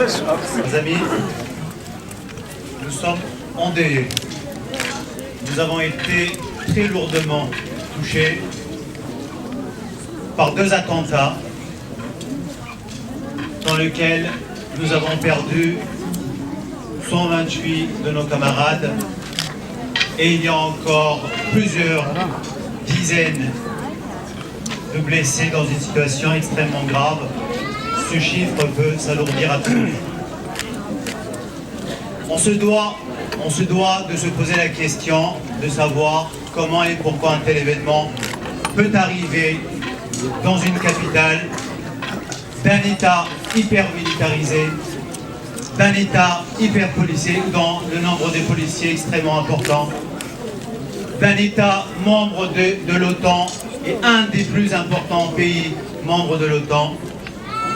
Mes amis, nous sommes endeuillés. Nous avons été très lourdement touchés par 2 attentats dans lesquels nous avons perdu 128 de nos camarades et il y a encore plusieurs dizaines de blessés dans une situation extrêmement grave. Ce chiffre peut s'alourdir à tout. On se doit de se poser la question de savoir comment et pourquoi un tel événement peut arriver dans une capitale d'un État hyper militarisé, d'un État hyper policé, dont le nombre de policiers est extrêmement important, d'un État membre de l'OTAN et un des plus importants pays membres de l'OTAN,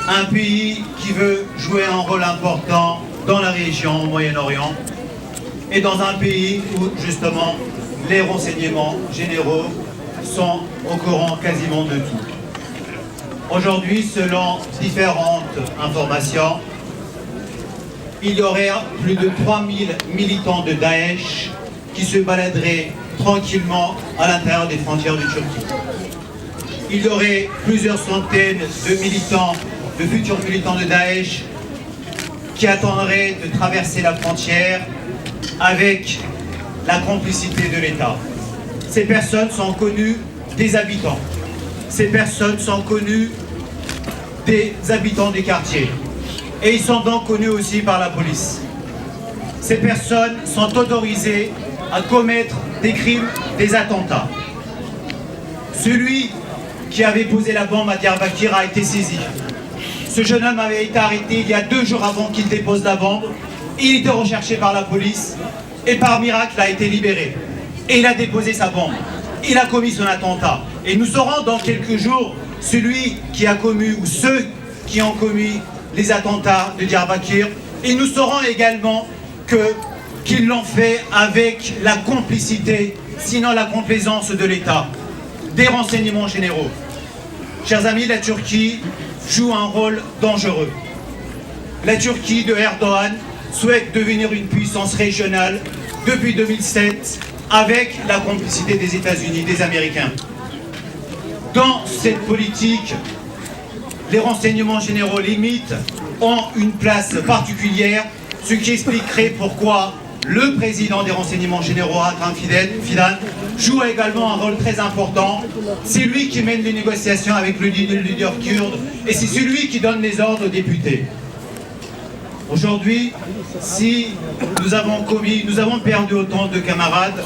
un pays qui veut jouer un rôle important dans la région au Moyen-Orient et dans un pays où justement les renseignements généraux sont au courant quasiment de tout. Aujourd'hui, selon différentes informations, il y aurait plus de 3000 militants de Daesh qui se baladeraient tranquillement à l'intérieur des frontières de Turquie. Il y aurait plusieurs centaines de militants, de futurs militants de Daesh qui attendraient de traverser la frontière avec la complicité de l'État. Ces personnes sont connues des habitants. Ces personnes sont connues des habitants des quartiers. Et ils sont donc connus aussi par la police. Ces personnes sont autorisées à commettre des crimes, des attentats. Celui qui avait posé la bombe à Diyarbakir a été saisi. Ce jeune homme avait été arrêté il y a 2 jours avant qu'il dépose la bombe. Il était recherché par la police et par miracle il a été libéré. Et il a déposé sa bombe. Il a commis son attentat. Et nous saurons dans quelques jours celui qui a commis ou ceux qui ont commis les attentats de Diyarbakir. Et nous saurons également qu'ils l'ont fait avec la complicité, sinon la complaisance de l'État, des renseignements généraux. Chers amis, la Turquie joue un rôle dangereux. La Turquie de Erdogan souhaite devenir une puissance régionale depuis 2007 avec la complicité des États-Unis, des Américains. Dans cette politique, les renseignements généraux limites ont une place particulière, ce qui expliquerait pourquoi le président des renseignements généraux, Hakan Fidan, joue également un rôle très important. C'est lui qui mène les négociations avec le leader kurde et c'est celui qui donne les ordres aux députés. Aujourd'hui, si nous avons perdu autant de camarades,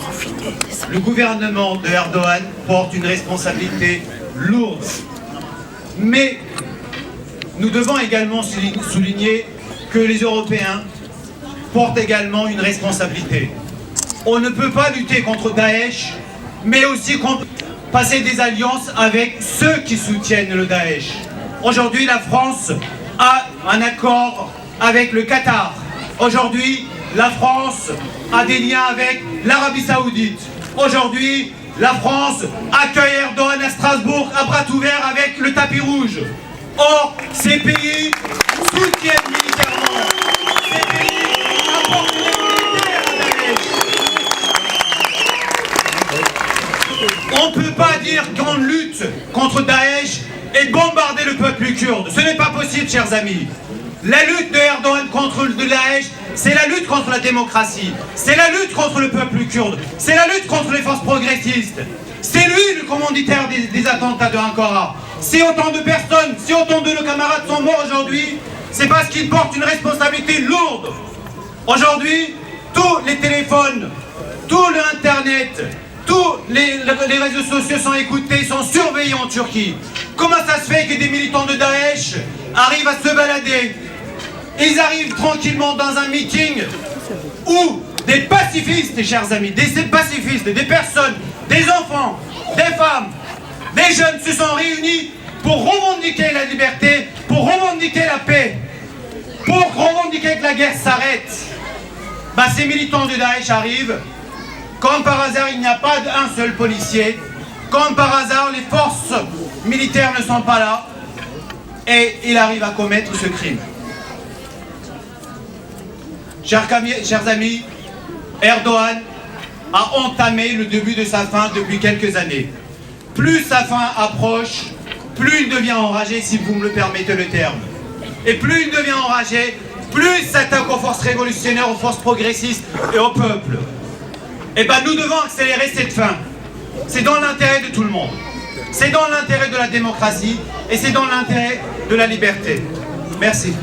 le gouvernement de Erdogan porte une responsabilité lourde. Mais nous devons également souligner que les Européens portent également une responsabilité. On ne peut pas lutter contre Daesh, mais aussi passer des alliances avec ceux qui soutiennent le Daesh. Aujourd'hui, la France a un accord avec le Qatar. Aujourd'hui, la France a des liens avec l'Arabie Saoudite. Aujourd'hui, la France accueille Erdogan à Strasbourg à bras ouverts avec le tapis rouge. Or, ces pays soutiennent militairement. Ces pays apportent des militaires à Daesh. On ne peut pas dire qu'on lutte contre Daesh et bombarder le peuple kurde. Ce n'est pas possible, chers amis. La lutte de Erdogan contre le Daesh, c'est la lutte contre la démocratie, c'est la lutte contre le peuple kurde, c'est la lutte contre les forces progressistes. C'est lui le commanditaire des attentats de Ankara. Si autant de personnes, si autant de nos camarades sont morts aujourd'hui, c'est parce qu'ils portent une responsabilité lourde. Aujourd'hui, tous les téléphones, tout l'internet, tous les réseaux sociaux sont écoutés, sont surveillés en Turquie. Comment ça se fait que des militants de Daesh arrivent à se balader? Ils arrivent tranquillement dans un meeting où des pacifistes, chers amis, des pacifistes, des personnes, des enfants, des femmes, des jeunes se sont réunis pour revendiquer la liberté, pour revendiquer la paix, pour revendiquer que la guerre s'arrête. Ces militants de Daesh arrivent, comme par hasard il n'y a pas un seul policier, comme par hasard les forces militaires ne sont pas là, et il arrive à commettre ce crime. Chers amis, Erdogan a entamé le début de sa fin depuis quelques années. Plus sa fin approche, plus il devient enragé, si vous me le permettez le terme. Et plus il devient enragé, plus il s'attaque aux forces révolutionnaires, aux forces progressistes et au peuple. Et bien nous devons accélérer cette fin. C'est dans l'intérêt de tout le monde. C'est dans l'intérêt de la démocratie et c'est dans l'intérêt de la liberté. Merci.